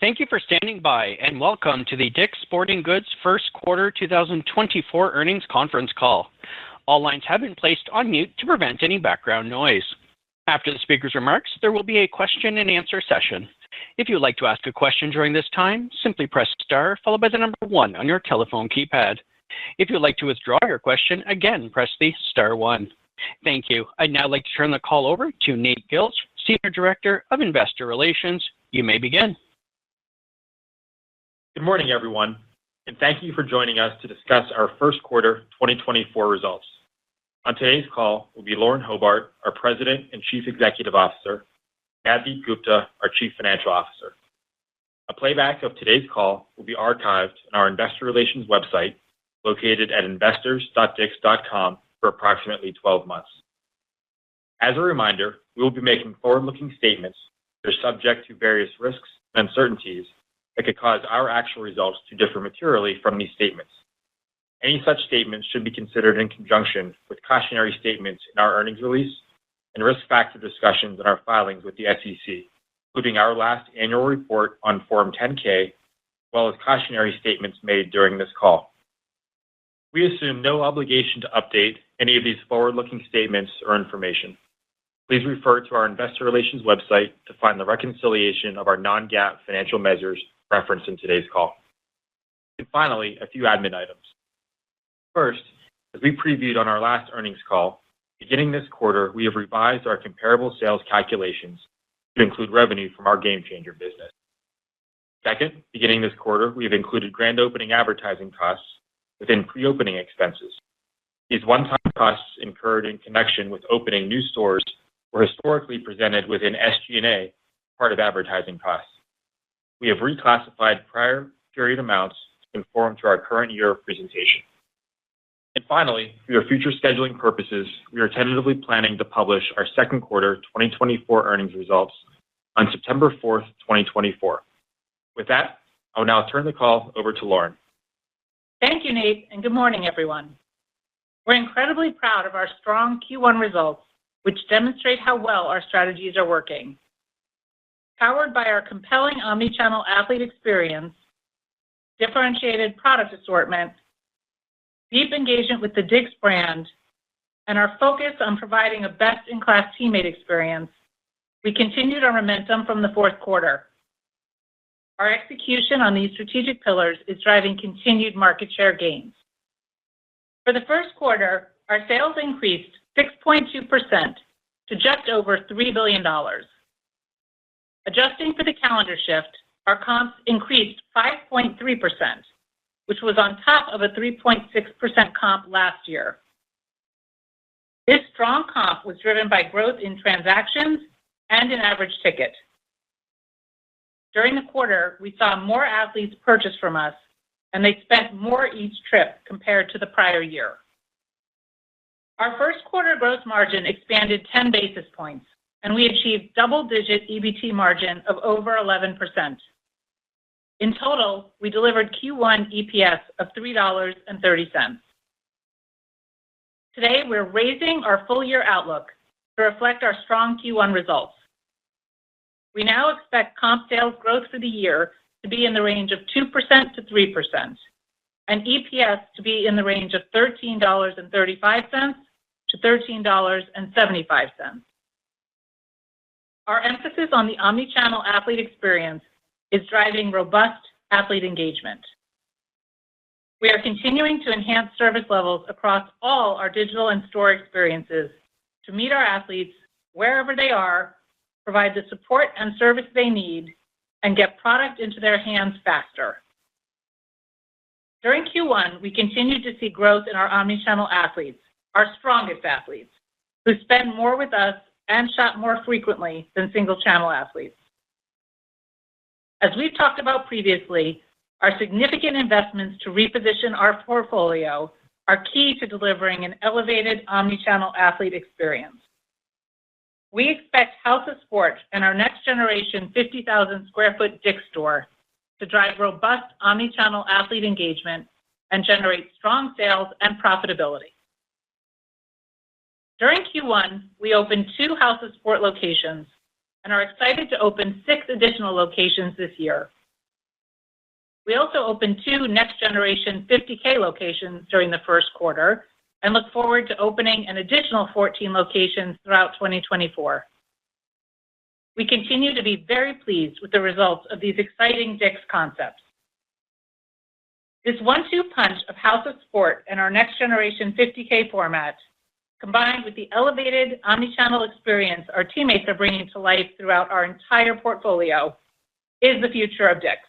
Thank you for standing by, and welcome to the DICK'S Sporting Goods First Quarter 2024 Earnings Conference Call. All lines have been placed on mute to prevent any background noise. After the speaker's remarks, there will be a question-and-answer session. If you would like to ask a question during this time, simply press star followed by the number 1 on your telephone keypad. If you would like to withdraw your question, again, press the star 1. Thank you. I'd now like to turn the call over to Nate Gilch, Senior Director of Investor Relations. You may begin. Good morning, everyone, and thank you for joining us to discuss our first quarter 2024 results. On today's call will be Lauren Hobart, our President and Chief Executive Officer, Navdeep Gupta, our Chief Financial Officer. A playback of today's call will be archived on our Investor Relations website, located at investors.dicks.com, for approximately 12 months. As a reminder, we will be making forward-looking statements that are subject to various risks and uncertainties that could cause our actual results to differ materially from these statements. Any such statements should be considered in conjunction with cautionary statements in our earnings release and risk factor discussions in our filings with the SEC, including our last annual report on Form 10-K, as well as cautionary statements made during this call. We assume no obligation to update any of these forward-looking statements or information. Please refer to our Investor Relations website to find the reconciliation of our non-GAAP financial measures referenced in today's call. And finally, a few admin items. First, as we previewed on our last earnings call, beginning this quarter, we have revised our comparable sales calculations to include revenue from our Game Changer business. Second, beginning this quarter, we have included grand opening advertising costs within pre-opening expenses. These one-time costs incurred in connection with opening new stores were historically presented within SG&A, part of advertising costs. We have reclassified prior period amounts to conform to our current year presentation. And finally, for your future scheduling purposes, we are tentatively planning to publish our second quarter 2024 earnings results on September 4th, 2024. With that, I will now turn the call over to Lauren. Thank you, Nate, and good morning, everyone. We're incredibly proud of our strong Q1 results, which demonstrate how well our strategies are working. Powered by our compelling omnichannel athlete experience, differentiated product assortment, deep engagement with the DICK'S brand, and our focus on providing a best-in-class teammate experience, we continued our momentum from the fourth quarter. Our execution on these strategic pillars is driving continued market share gains. For the first quarter, our sales increased 6.2% to just over $3 billion. Adjusting for the calendar shift, our comps increased 5.3%, which was on top of a 3.6% comp last year. This strong comp was driven by growth in transactions and in average ticket. During the quarter, we saw more athletes purchase from us, and they spent more each trip compared to the prior year. Our first quarter gross margin expanded 10 basis points, and we achieved double-digit EBT margin of over 11%. In total, we delivered Q1 EPS of $3.30. Today, we're raising our full-year outlook to reflect our strong Q1 results. We now expect comp sales growth for the year to be in the range of 2% to 3%, and EPS to be in the range of $13.35 to $13.75. Our emphasis on the omnichannel athlete experience is driving robust athlete engagement. We are continuing to enhance service levels across all our digital and store experiences to meet our athletes wherever they are, provide the support and service they need, and get product into their hands faster. During Q1, we continued to see growth in our omnichannel athletes, our strongest athletes, who spend more with us and shop more frequently than single-channel athletes. As we've talked about previously, our significant investments to reposition our portfolio are key to delivering an elevated omnichannel athlete experience. We expect House of Sport and our next-generation 50,000 square foot DICK'S store to drive robust omnichannel athlete engagement and generate strong sales and profitability. During Q1, we opened 2 House of Sport locations and are excited to open 6 additional locations this year, We also opened 2 next-generation 50K locations during the first quarter and look forward to opening an additional 14 locations throughout 2024. We continue to be very pleased with the results of these exciting DICK'S concepts. This one-two punch of House of Sport and our next-generation 50K format, combined with the elevated omnichannel experience our teammates are bringing to life throughout our entire portfolio, is the future of DICK'S.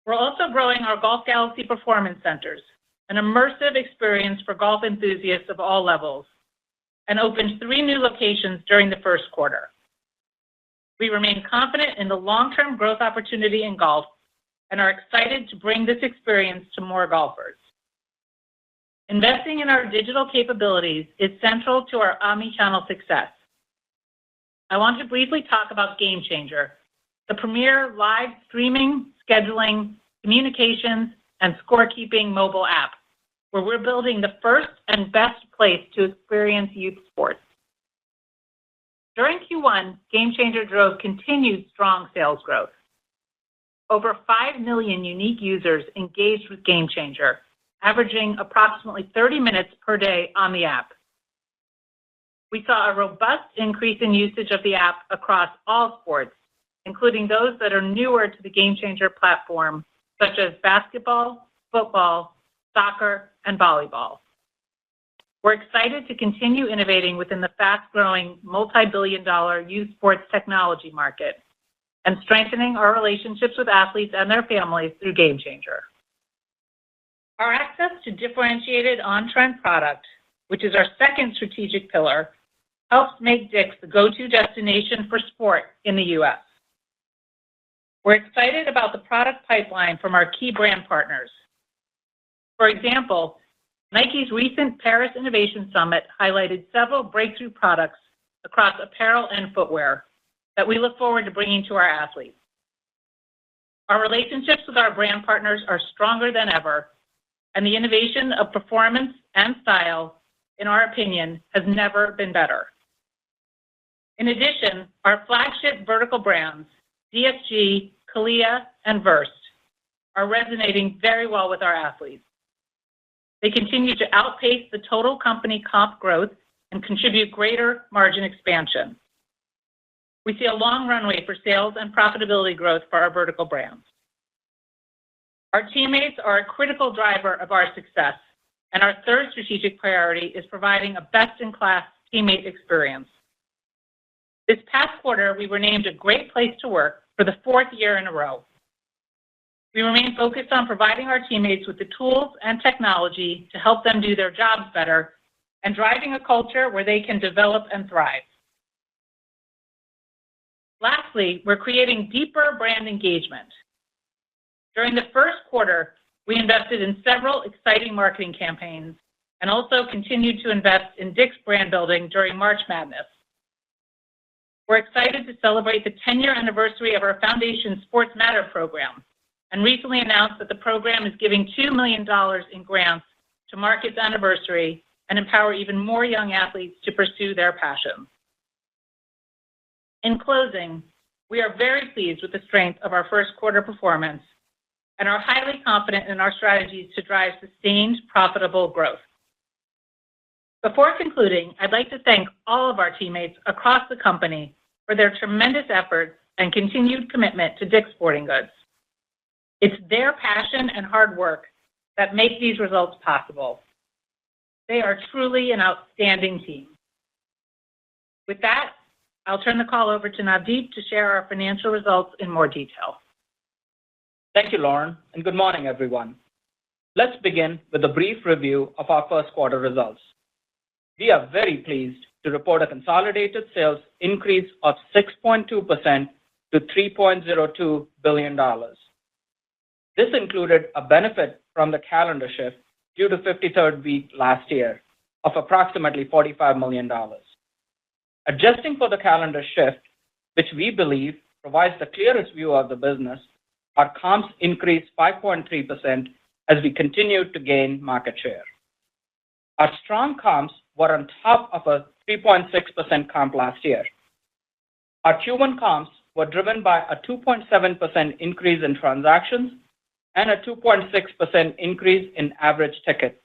We're also growing our Golf Galaxy Performance Centers, an immersive experience for golf enthusiasts of all levels, and opened 3 new locations during the first quarter. We remain confident in the long-term growth opportunity in golf and are excited to bring this experience to more golfers. Investing in our digital capabilities is central to our omnichannel success. I want to briefly talk about Game Changer, the premier live streaming, scheduling, communications, and scorekeeping mobile app, where we're building the first and best place to experience youth sports. During Q1, Game Changer drove continued strong sales growth. Over 5 million unique users engaged with Game Changer, averaging approximately 30 minutes per day on the app. We saw a robust increase in usage of the app across all sports, including those that are newer to the Game Changer platform, such as basketball, football, soccer, and volleyball. We're excited to continue innovating within the fast-growing, multi-billion-dollar youth sports technology market and strengthening our relationships with athletes and their families through Game Changer. Our access to differentiated on-trend product, which is our second strategic pillar, helps make DICK'S the go-to destination for sport in the U.S. We're excited about the product pipeline from our key brand partners. For example, Nike's recent Paris Innovation Summit highlighted several breakthrough products across apparel and footwear that we look forward to bringing to our athletes. Our relationships with our brand partners are stronger than ever, and the innovation of performance and style, in our opinion, has never been better. In addition, our flagship vertical brands, DSG, CALIA, and VRST, are resonating very well with our athletes. They continue to outpace the total company comp growth and contribute greater margin expansion. We see a long runway for sales and profitability growth for our vertical brands. Our teammates are a critical driver of our success, and our third strategic priority is providing a best-in-class teammate experience. This past quarter, we were named a Great Place to Work for the 4th year in a row. We remain focused on providing our teammates with the tools and technology to help them do their jobs better and driving a culture where they can develop and thrive. Lastly, we're creating deeper brand engagement. During the first quarter, we invested in several exciting marketing campaigns and also continued to invest in DICK'S brand building during March Madness. We're excited to celebrate the 10-year anniversary of our Foundation Sports Matter program and recently announced that the program is giving $2 million in grants to mark its anniversary and empower even more young athletes to pursue their passions. In closing, we are very pleased with the strength of our first quarter performance and are highly confident in our strategies to drive sustained, profitable growth. Before concluding, I'd like to thank all of our teammates across the company for their tremendous efforts and continued commitment to DICK'S Sporting Goods. It's their passion and hard work that make these results possible. They are truly an outstanding team. With that, I'll turn the call over to Navdeep to share our financial results in more detail. Thank you, Lauren, and good morning, everyone. Let's begin with a brief review of our first quarter results. We are very pleased to report a consolidated sales increase of 6.2% to $3.02 billion. This included a benefit from the calendar shift due to 53rd week last year of approximately $45 million. Adjusting for the calendar shift, which we believe provides the clearest view of the business, our comps increased 5.3% as we continued to gain market share. Our strong comps were on top of a 3.6% comp last year. Our Q1 comps were driven by a 2.7% increase in transactions and a 2.6% increase in average ticket.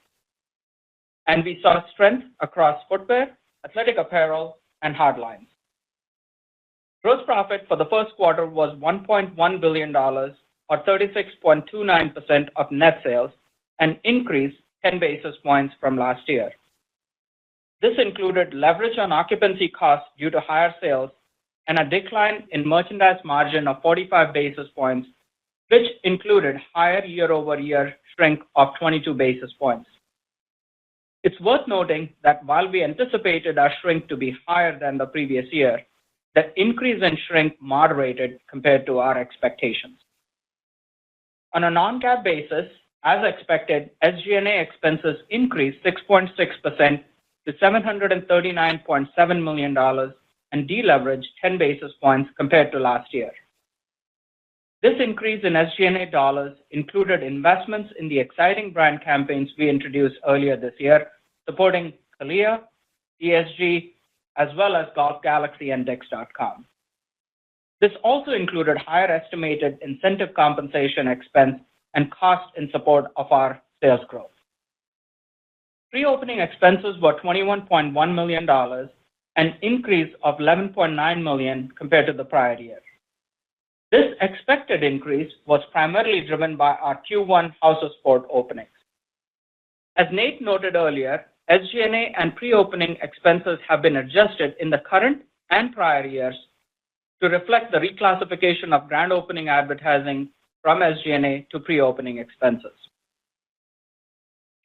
And we saw strength across footwear, athletic apparel, and hardlines. Gross profit for the first quarter was $1.1 billion, or 36.29% of net sales, an increase 10 basis points from last year. This included leverage on occupancy costs due to higher sales and a decline in merchandise margin of 45 basis points, which included higher year-over-year shrink of 22 basis points. It's worth noting that while we anticipated our shrink to be higher than the previous year, the increase in shrink moderated compared to our expectations. On a non-GAAP basis, as expected, SG&A expenses increased 6.6% to $739.7 million and deleveraged 10 basis points compared to last year. This increase in SG&A dollars included investments in the exciting brand campaigns we introduced earlier this year, supporting CALIA, ESG, as well as Golf Galaxy and Dix.com. This also included higher estimated incentive compensation expense and cost in support of our sales growth. Pre-opening expenses were $21.1 million, an increase of $11.9 million compared to the prior year. This expected increase was primarily driven by our Q1 House of Sport openings. As Nate noted earlier, SG&A and pre-opening expenses have been adjusted in the current and prior years to reflect the reclassification of grand opening advertising from SG&A to pre-opening expenses.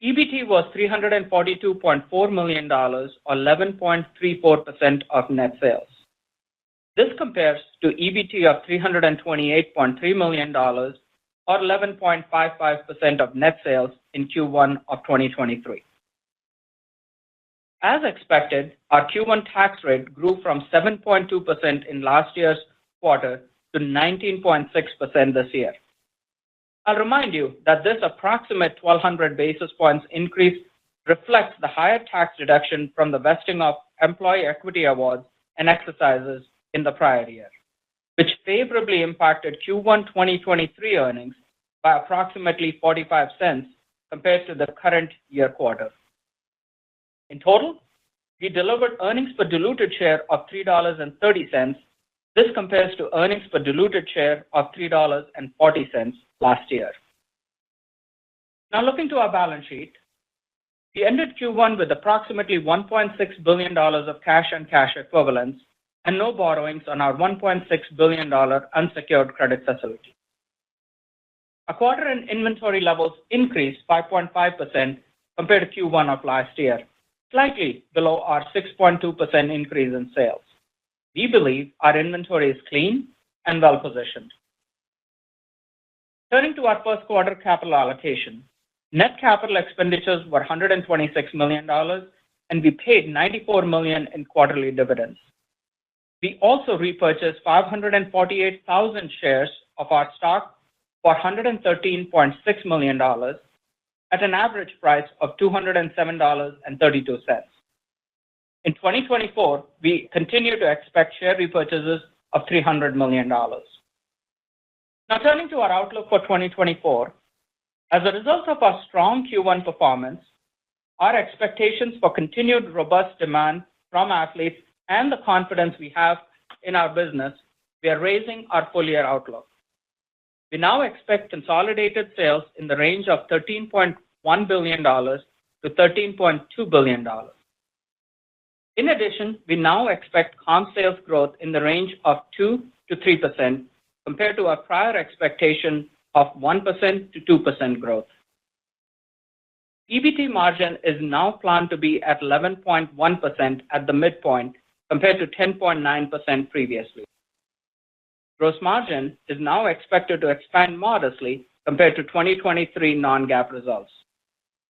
EBT was $342.4 million, or 11.34% of net sales. This compares to EBT of $328.3 million, or 11.55% of net sales in Q1 of 2023. As expected, our Q1 tax rate grew from 7.2% in last year's quarter to 19.6% this year. I'll remind you that this approximate 1,200 basis points increase reflects the higher tax deduction from the vesting of employee equity awards and exercises in the prior year, which favorably impacted Q1 2023 earnings by approximately 45 cents compared to the current year quarter. In total, we delivered earnings per diluted share of $3.30. This compares to earnings per diluted share of $3.40 last year. Now looking to our balance sheet, we ended Q1 with approximately $1.6 billion of cash and cash equivalents and no borrowings on our $1.6 billion unsecured credit facility. Our quarter-end inventory levels increased 5.5% compared to Q1 of last year, slightly below our 6.2% increase in sales. We believe our inventory is clean and well-positioned. Turning to our first quarter capital allocation, net capital expenditures were $126 million, and we paid $94 million in quarterly dividends. We also repurchased 548,000 shares of our stock for $113.6 million at an average price of $207.32. In 2024, we continue to expect share repurchases of $300 million. Now turning to our outlook for 2024, as a result of our strong Q1 performance, our expectations for continued robust demand from athletes and the confidence we have in our business, we are raising our full-year outlook. We now expect consolidated sales in the range of $13.1 billion to $13.2 billion. In addition, we now expect comp sales growth in the range of 2 to 3%, compared to our prior expectation of 1% to 2% growth. EBT margin is now planned to be at 11.1% at the midpoint, compared to 10.9% previously. Gross margin is now expected to expand modestly compared to 2023 non-GAAP results.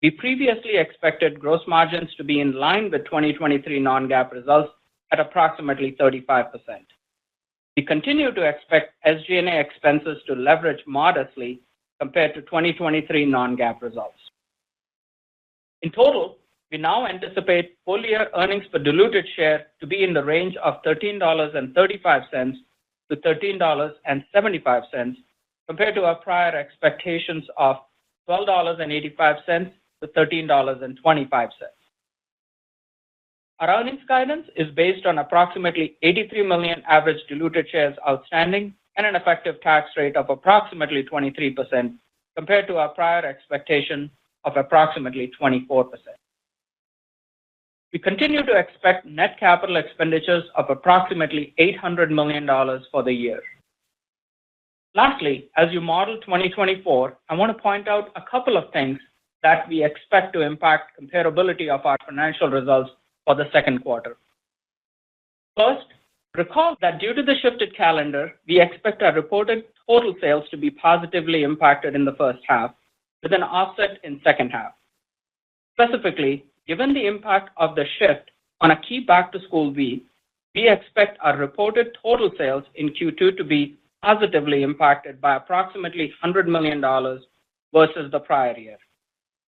We previously expected gross margins to be in line with 2023 non-GAAP results at approximately 35%. We continue to expect SG&A expenses to leverage modestly compared to 2023 non-GAAP results. In total, we now anticipate full-year earnings per diluted share to be in the range of $13.35 to $13.75, compared to our prior expectations of $12.85 to $13.25. Our earnings guidance is based on approximately 83 million average diluted shares outstanding and an effective tax rate of approximately 23%, compared to our prior expectation of approximately 24%. We continue to expect net capital expenditures of approximately $800 million for the year. Lastly, as you model 2024, I want to point out a couple of things that we expect to impact comparability of our financial results for the second quarter. First, recall that due to the shifted calendar, we expect our reported total sales to be positively impacted in the first half, with an offset in second half. Specifically, given the impact of the shift on a key back-to-school week, we expect our reported total sales in Q2 to be positively impacted by approximately $100 million versus the prior year,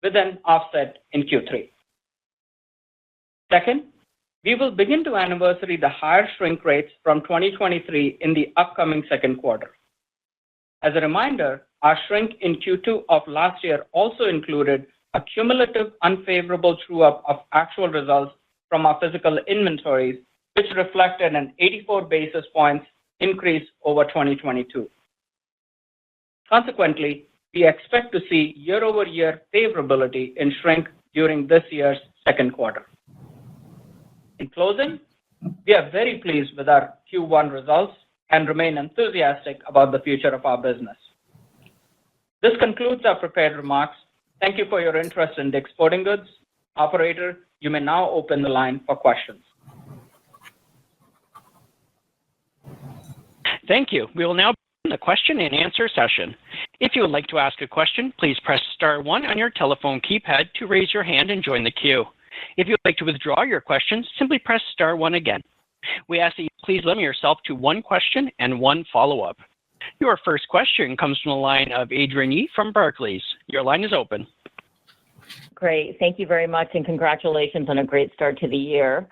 with an offset in Q3. Second, we will begin to anniversary the higher shrink rates from 2023 in the upcoming second quarter. As a reminder, our shrink in Q2 of last year also included a cumulative unfavorable true-up of actual results from our physical inventories, which reflected an 84 basis points increase over 2022. Consequently, we expect to see year-over-year favorability in shrink during this year's second quarter. In closing, we are very pleased with our Q1 results and remain enthusiastic about the future of our business. This concludes our prepared remarks. Thank you for your interest in DICK'S Sporting Goods. Operator, you may now open the line for questions. Thank you. We will now begin the question and answer session. If you would like to ask a question, please press star one on your telephone keypad to raise your hand and join the queue. If you would like to withdraw your question, simply press star one again. We ask that you please limit yourself to one question and one follow-up. Your first question comes from the line of Adrienne Yih from Barclays. Your line is open. Great. Thank you very much, and congratulations on a great start to the year.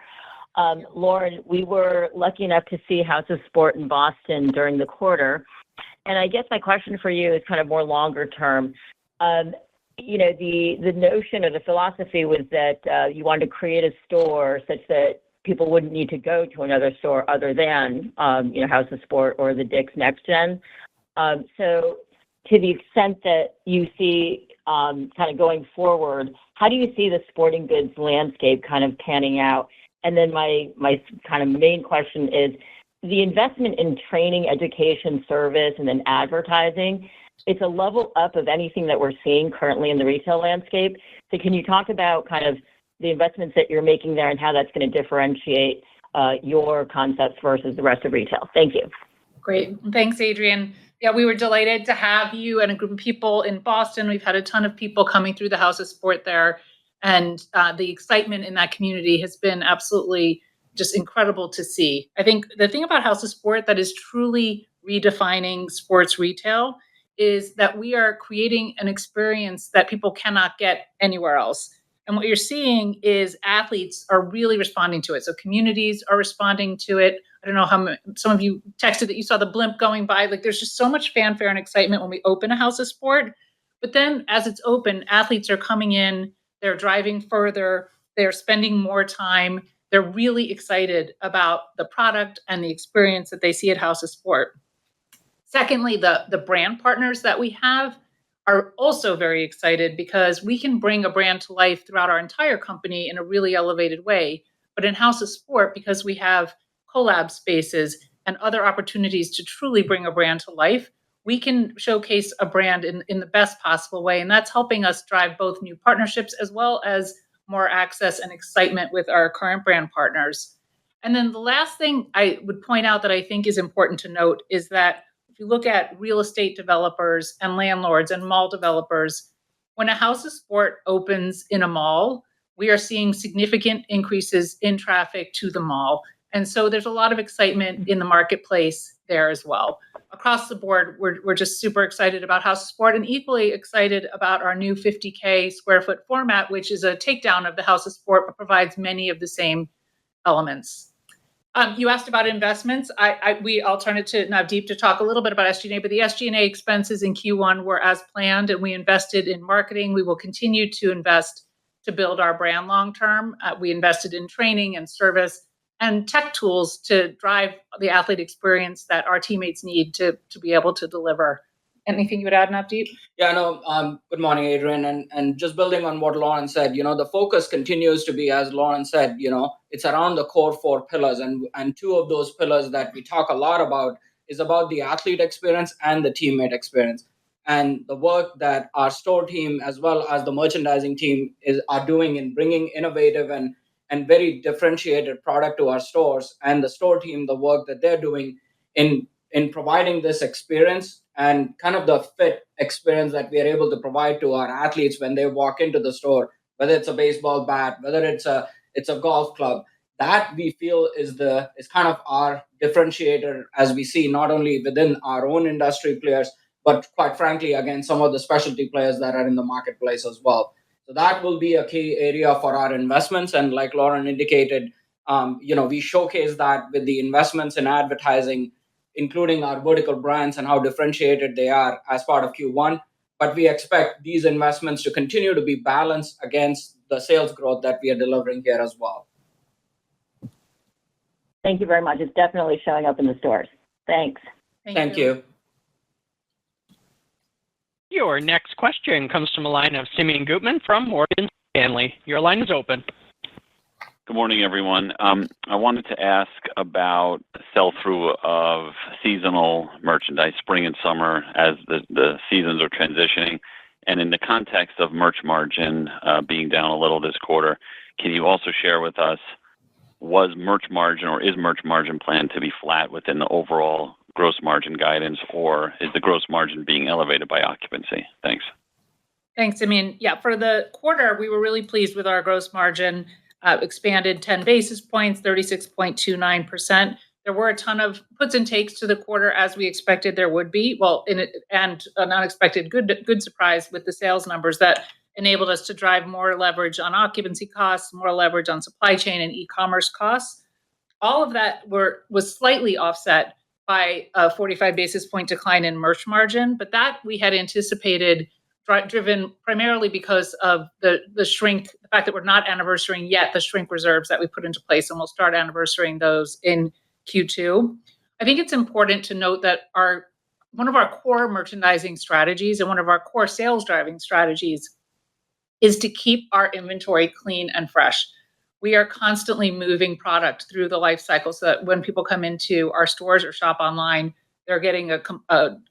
Lauren, we were lucky enough to see House of Sport in Boston during the quarter, and I guess my question for you is kind of more longer term. The notion or the philosophy was that you wanted to create a store such that people wouldn't need to go to another store other than, House of Sport or the DICK'S Next Gen. So to the extent that you see kind of going forward, how do you see the sporting goods landscape kind of panning out? And then my kind of main question is the investment in training, education, service, and then advertising. It's a level up of anything that we're seeing currently in the retail landscape. So can you talk about kind of the investments that you're making there and how that's going to differentiate your concepts versus the rest of retail? Thank you. Great. Thanks, Adrienne. Yeah, we were delighted to have you and a group of people in Boston. We've had a ton of people coming through the House of Sport there, and the excitement in that community has been absolutely just incredible to see. I think the thing about House of Sport that is truly redefining sports retail is that we are creating an experience that people cannot get anywhere else. And what you're seeing is athletes are really responding to it. So communities are responding to it. I don't know how some of you texted that you saw the blimp going by. Like, there's just so much fanfare and excitement when we open a House of Sport. But then as it's open, athletes are coming in, they're driving further, they're spending more time. They're really excited about the product and the experience that they see at House of Sport. Secondly, the brand partners that we have are also very excited because we can bring a brand to life throughout our entire company in a really elevated way. But in House of Sport, because we have collab spaces and other opportunities to truly bring a brand to life, we can showcase a brand in the best possible way. And that's helping us drive both new partnerships as well as more access and excitement with our current brand partners. And then the last thing I would point out that I think is important to note is that if you look at real estate developers and landlords and mall developers, when a House of Sport opens in a mall, we are seeing significant increases in traffic to the mall. And so there's a lot of excitement in the marketplace there as well. Across the board, we're just super excited about House of Sport and equally excited about our new 50K square foot format, which is a takedown of the House of Sport, but provides many of the same elements. You asked about investments. I'll turn it to Navdeep to talk a little bit about SG&A, but the SG&A expenses in Q1 were as planned, and we invested in marketing. We will continue to invest to build our brand long term. We invested in training and service and tech tools to drive the athlete experience that our teammates need to be able to deliver. Anything you would add, Navdeep? Yeah, no. Good morning, Adrian. And just building on what Lauren said, the focus continues to be, as Lauren said, it's around the core 4 pillars, and 2 of those pillars that we talk a lot about is about the athlete experience and the teammate experience. And the work that our store team as well as the merchandising team are doing in bringing innovative and very differentiated product to our stores, and the store team, the work that they're doing in providing this experience and kind of the fit experience that we are able to provide to our athletes when they walk into the store, whether it's a baseball bat, whether it's a golf club, that we feel is kind of our differentiator, as we see not only within our own industry players, but quite frankly, again, some of the specialty players that are in the marketplace as well. So that will be a key area for our investments. And like Lauren indicated, we showcase that with the investments in advertising, including our vertical brands and how differentiated they are as part of Q1. But we expect these investments to continue to be balanced against the sales growth that we are delivering here as well. Thank you very much. It's definitely showing up in the stores. Thanks. Thank you. Your next question comes from a line of Simeon Gutman from Morgan Stanley. Your line is open. Good morning, everyone. I wanted to ask about sell-through of seasonal merchandise, spring and summer, as the seasons are transitioning. And in the context of merch margin being down a little this quarter, can you also share with us, was merch margin or is merch margin planned to be flat within the overall gross margin guidance, or is the gross margin being elevated by occupancy? Thanks. Thanks, Simeon. Yeah, for the quarter, we were really pleased with our gross margin. Expanded 10 basis points, 36.29%. There were a ton of puts and takes to the quarter, as we expected there would be. And an unexpected good surprise with the sales numbers that enabled us to drive more leverage on occupancy costs, more leverage on supply chain and e-commerce costs. All of that was slightly offset by a 45 basis point decline in merch margin, but that we had anticipated, driven primarily because of the shrink, the fact that we're not anniversarying yet the shrink reserves that we put into place, and we'll start anniversarying those in Q2. I think it's important to note that one of our core merchandising strategies and one of our core sales driving strategies is to keep our inventory clean and fresh. We are constantly moving product through the life cycle so that when people come into our stores or shop online, they're getting a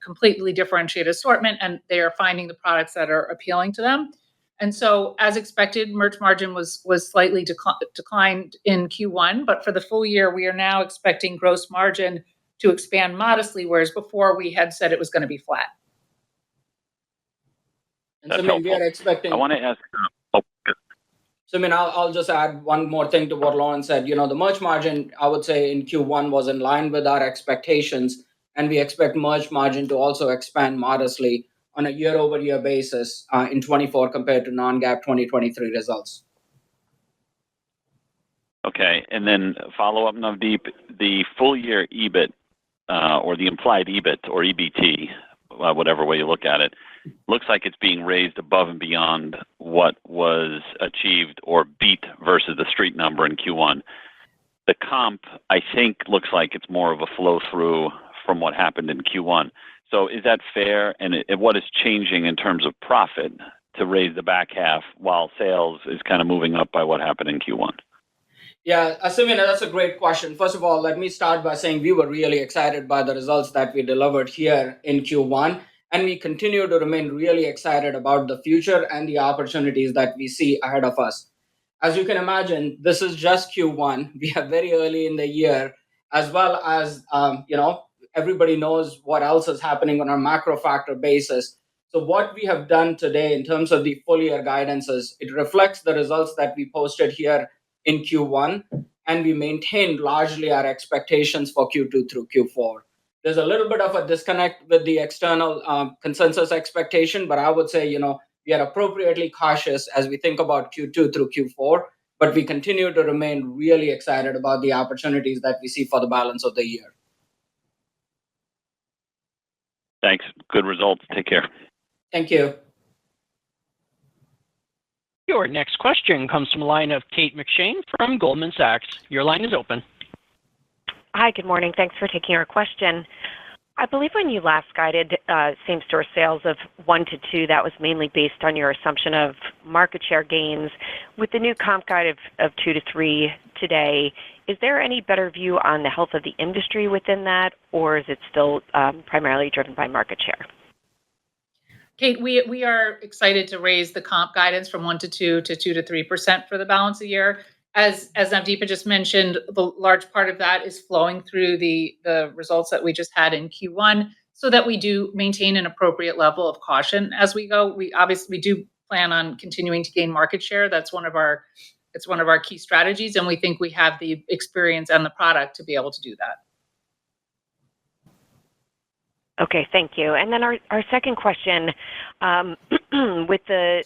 completely differentiated assortment, and they are finding the products that are appealing to them. And so, as expected, merch margin was slightly declined in Q1, but for the full year, we are now expecting gross margin to expand modestly, whereas before we had said it was going to be flat. And so we are expecting. I want to ask. So, I'll just add one more thing to what Lauren said. The merch margin, I would say, in Q1 was in line with our expectations. And we expect merch margin to also expand modestly on a year-over-year basis in 24 compared to non-GAAP 2023 results. Okay, and then follow up, Navdeep, the full-year EBIT or the implied EBIT or EBT, whatever way you look at it, looks like it's being raised above and beyond what was achieved or beat versus the street number in Q1. The comp, I think, looks like it's more of a flow-through from what happened in Q1. So is that fair? And what is changing in terms of profit to raise the back half while sales is kind of moving up by what happened in Q1? Yeah, Simeon, that's a great question. First of all, let me start by saying we were really excited by the results that we delivered here in Q1. And we continue to remain really excited about the future and the opportunities that we see ahead of us. As you can imagine, this is just Q1. We are very early in the year, as well as, everybody knows what else is happening on a macro factor basis. So what we have done today in terms of the full year guidances, it reflects the results that we posted here in Q1, and we maintained largely our expectations for Q2 through Q4. There's a little bit of a disconnect with the external consensus expectation, but I would say, we are appropriately cautious as we think about Q2 through Q4, but we continue to remain really excited about the opportunities that we see for the balance of the year. Thanks. Good results. Take care. Thank you. Your next question comes from the line of Kate McShane from Goldman Sachs. Your line is open. Hi, good morning. Thanks for taking our question. I believe when you last guided same-store sales of 1 to 2, that was mainly based on your assumption of market share gains. With the new comp guide of 2 to 3 today, is there any better view on the health of the industry within that, or is it still primarily driven by market share? Kate, we are excited to raise the comp guidance from 1 to 2 to 2 to 3% for the balance of the year. As Navdeepa just mentioned, the large part of that is flowing through the results that we just had in Q1, so that we do maintain an appropriate level of caution as we go. We obviously do plan on continuing to gain market share. It's one of our key strategies, and we think we have the experience and the product to be able to do that. Okay, thank you. And then our second question, with the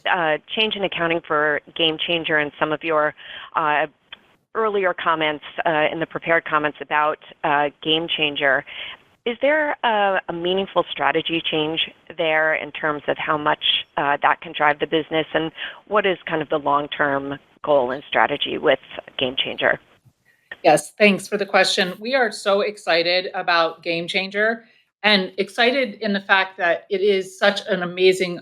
change in accounting for Game Changer and some of your earlier comments in the prepared comments about Game Changer, is there a meaningful strategy change there in terms of how much that can drive the business, and what is kind of the long-term goal and strategy with Game Changer? Yes, thanks for the question. We are so excited about Game Changer, and excited in the fact that it is such an amazing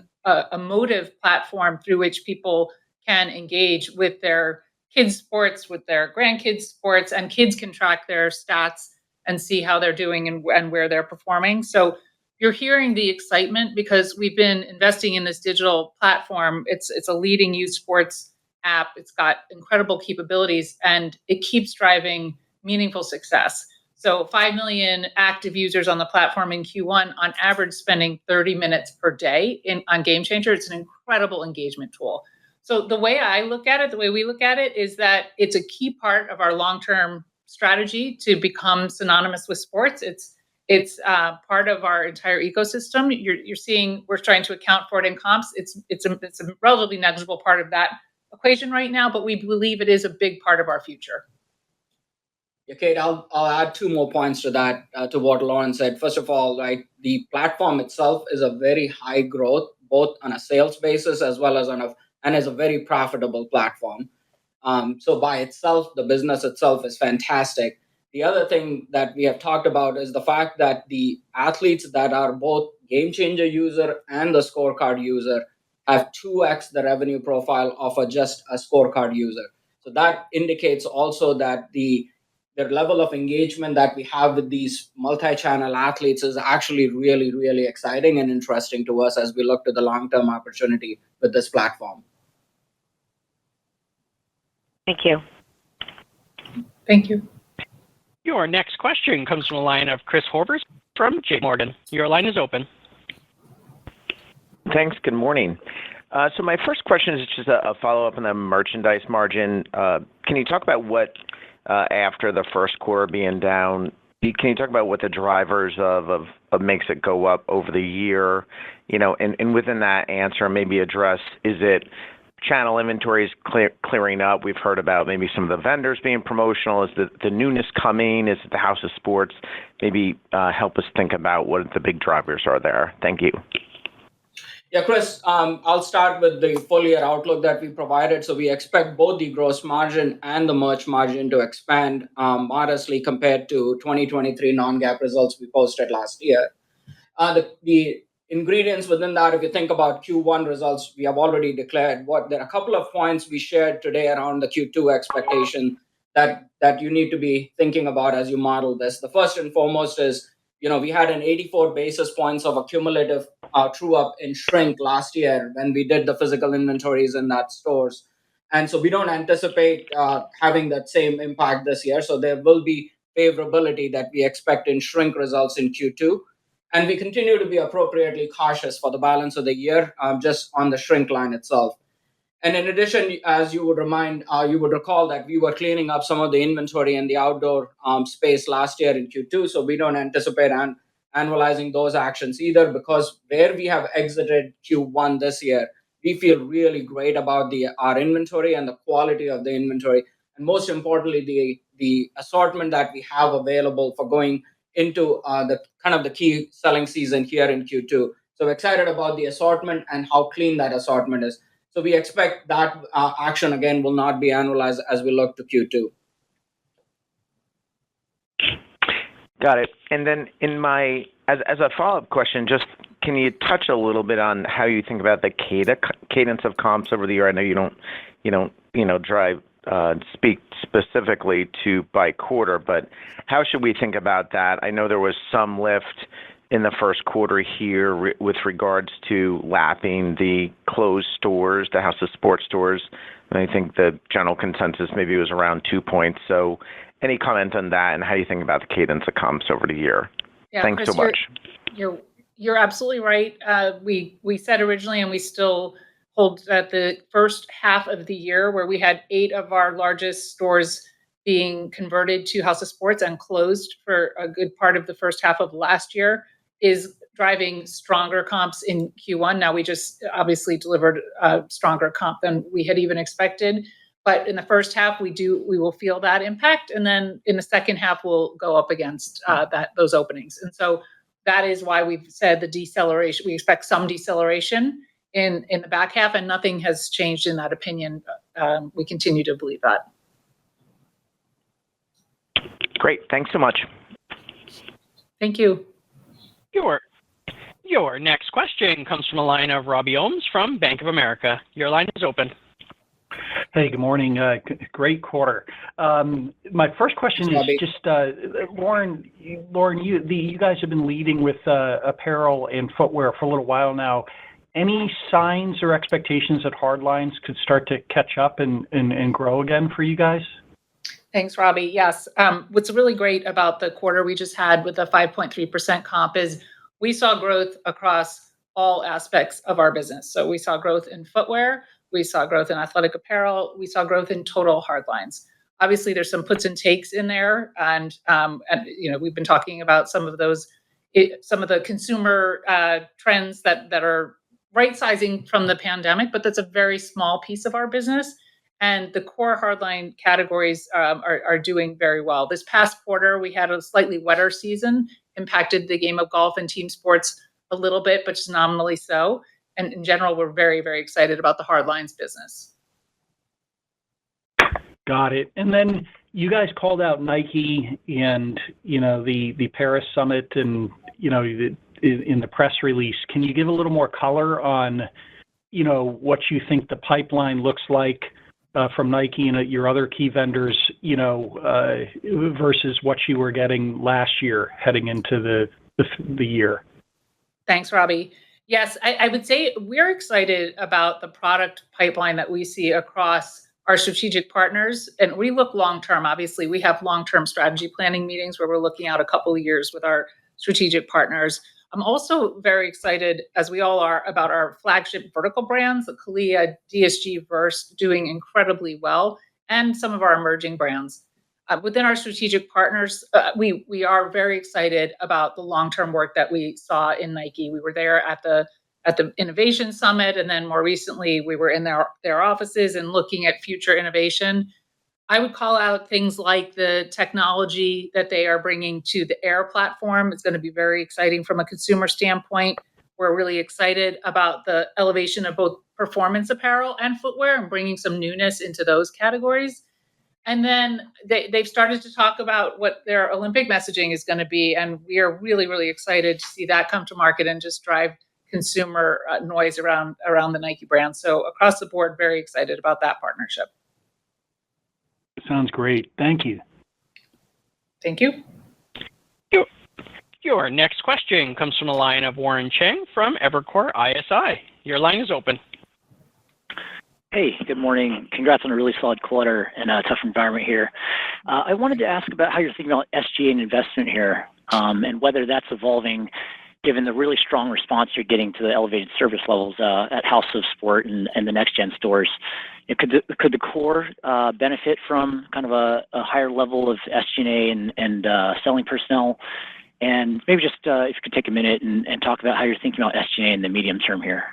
emotive platform through which people can engage with their kids' sports, with their grandkids' sports, and kids can track their stats and see how they're doing and where they're performing. So you're hearing the excitement because we've been investing in this digital platform. It's a leading youth sports app. It's got incredible capabilities, and it keeps driving meaningful success. So 5 million active users on the platform in Q1, on average spending 30 minutes per day on Game Changer. It's an incredible engagement tool. So the way I look at it, the way we look at it, is that it's a key part of our long-term strategy to become synonymous with sports. It's part of our entire ecosystem. You're seeing we're trying to account for it in comps. It's a relatively negligible part of that equation right now, but we believe it is a big part of our future. Yeah, Kate, I'll add 2 more points to that, to what Lauren said. First of all, right, the platform itself is a very high growth, both on a sales basis as well as and is a very profitable platform. So by itself, the business itself is fantastic. The other thing that we have talked about is the fact that the athletes that are both Game Changer user and the scorecard user have 2x the revenue profile of just a scorecard user. So that indicates also that the level of engagement that we have with these multi-channel athletes is actually really, really exciting and interesting to us as we look to the long-term opportunity with this platform. Thank you. Thank you. Your next question comes from the line of Chris Horvers from J. Morgan. Your line is open. Thanks. Good morning. So my first question is just a follow-up on the merchandise margin. Can you talk about what, after the first quarter being down, can you talk about what the drivers of makes it go up over the year? You know, and within that answer, maybe address, is it channel inventories clearing up? We've heard about maybe some of the vendors being promotional. Is the newness coming? Is it the House of Sports? Maybe help us think about what the big drivers are there. Thank you. Yeah, Chris, I'll start with the full year outlook that we provided. So we expect both the gross margin and the merch margin to expand modestly compared to 2023 non-GAAP results we posted last year. The ingredients within that, if you think about Q1 results, we have already declared there are a couple of points we shared today around the Q2 expectation that you need to be thinking about as you model this. The first and foremost is, we had an 84 basis points of accumulative true up in shrink last year when we did the physical inventories in that stores. And so we don't anticipate having that same impact this year. So there will be favorability that we expect in shrink results in Q2. And we continue to be appropriately cautious for the balance of the year, just on the shrink line itself. And in addition, as you would recall that we were cleaning up some of the inventory in the outdoor space last year in Q2. So we don't anticipate annualizing those actions either, because where we have exited Q1 this year, we feel really great about our inventory and the quality of the inventory, and most importantly, the assortment that we have available for going into the key selling season here in Q2. So excited about the assortment and how clean that assortment is. So we expect that action again will not be annualized as we look to Q2. Got it. And then as a follow-up question, just can you touch a little bit on how you think about the cadence of comps over the year? I know you don't speak specifically to by quarter, but how should we think about that? I know there was some lift in the first quarter here with regards to lapping the closed stores, the House of Sport stores. And I think the general consensus maybe was around 2 points. So any comment on that and how you think about the cadence of comps over the year? Yeah, Thanks Chris, so much. You're absolutely right. We said originally, and we still hold that the first half of the year, where we had 8 of our largest stores being converted to House of Sports and closed for a good part of the first half of last year, is driving stronger comps in Q1. Now, we just obviously delivered a stronger comp than we had even expected. But in the first half, we will feel that impact. And then in the second half, we'll go up against those openings. And so that is why we've said the deceleration. We expect some deceleration in the back half, and nothing has changed in that opinion. We continue to believe that. Great. Thanks so much. Thank you. Your next question comes from a line of Robbie Ohmes from Bank of America. Your line is open. Hey, good morning. Great quarter. My first question is just, Lauren, you guys have been leading with apparel and footwear for a little while now. Any signs or expectations that hardlines could start to catch up and grow again for you guys? Thanks, Robbie. Yes. What's really great about the quarter we just had with a 5.3% comp is we saw growth across all aspects of our business. So we saw growth in footwear, we saw growth in athletic apparel, we saw growth in total hardlines. Obviously, there's some puts and takes in there, and we've been talking about some of those, some of the consumer trends that are right sizing from the pandemic, but that's a very small piece of our business. And the core hardline categories are doing very well. This past quarter, we had a slightly wetter season, impacted the game of golf and team sports a little bit, but just nominally so. And in general, we're very, very excited about the hardlines business. Got it. And then you guys called out Nike and, the Paris Summit and, in the press release. Can you give a little more color on, what you think the pipeline looks like from Nike and your other key vendors, versus what you were getting last year heading into the year? Thanks, Robbie. Yes, I would say we're excited about the product pipeline that we see across our strategic partners. And we look long-term. Obviously, we have long-term strategy planning meetings where we're looking out a couple of years with our strategic partners. I'm also very excited, as we all are, about our flagship vertical brands, the CALIA, DSG, Verse, doing incredibly well, and some of our emerging brands. Within our strategic partners, we are very excited about the long-term work that we saw in Nike. We were there at the Innovation Summit, and then more recently, we were in their offices and looking at future innovation. I would call out things like the technology that they are bringing to the Air platform. It's going to be very exciting from a consumer standpoint. We're really excited about the elevation of both performance apparel and footwear and bringing some newness into those categories. And then they've started to talk about what their Olympic messaging is going to be. And we are really, really excited to see that come to market and just drive consumer noise around the Nike brand. So across the board, very excited about that partnership. Sounds great. Thank you. Thank you. Your next question comes from the line of Warren Cheng from Evercore ISI. Your line is open. Hey, good morning. Congrats on a really solid quarter and a tough environment here. I wanted to ask about how you're thinking about SG&A and investment here, and whether that's evolving given the really strong response you're getting to the elevated service levels at House of Sport and the next-gen stores. Could the core benefit from kind of a higher level of SG&A and selling personnel? And maybe just if you could take a minute and talk about how you're thinking about SG&A in the medium term here.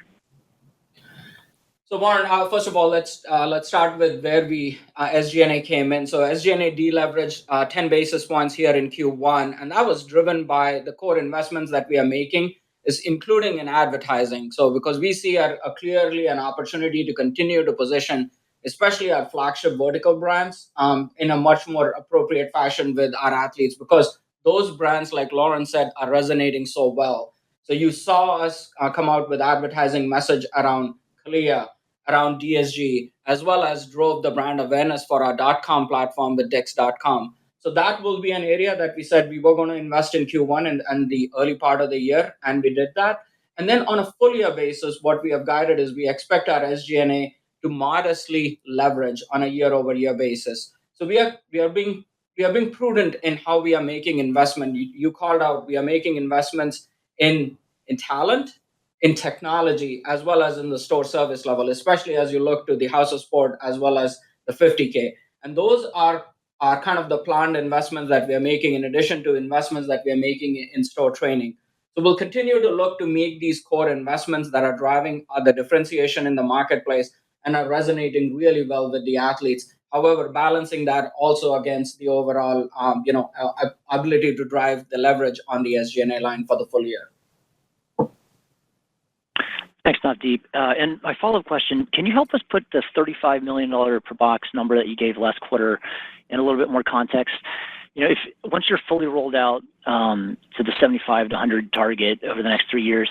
So Warren, first of all, let's start with where we SG&A came in. So SG&A deleveraged 10 basis points here in Q1, and that was driven by the core investments that we are making, is including in advertising. So because we see clearly an opportunity to continue to position, especially our flagship vertical brands, in a much more appropriate fashion with our athletes, because those brands, like Lauren said, are resonating so well. So you saw us come out with advertising message around CALIA, around DSG, as well as drove the brand awareness for our .com platform with Dix.com. So that will be an area that we said we were going to invest in Q1 and the early part of the year, and we did that. And then on a full year basis, what we have guided is we expect our SG&A to modestly leverage on a year-over-year basis. So we are being prudent in how we are making investment. You called out, we are making investments in talent, in technology, as well as in the store service level, especially as you look to the House of Sport as well as the 50K. And those are kind of the planned investments that we are making, in addition to investments that we are making in store training. So we'll continue to look to make these core investments that are driving the differentiation in the marketplace and are resonating really well with the athletes. However, balancing that also against the overall ability to drive the leverage on the SG&A line for the full year. Thanks, Navdeep. And my follow-up question, can you help us put the $35 million per box number that you gave last quarter in a little bit more context? If once you're fully rolled out to the 75 to 100 target over the next 3 years,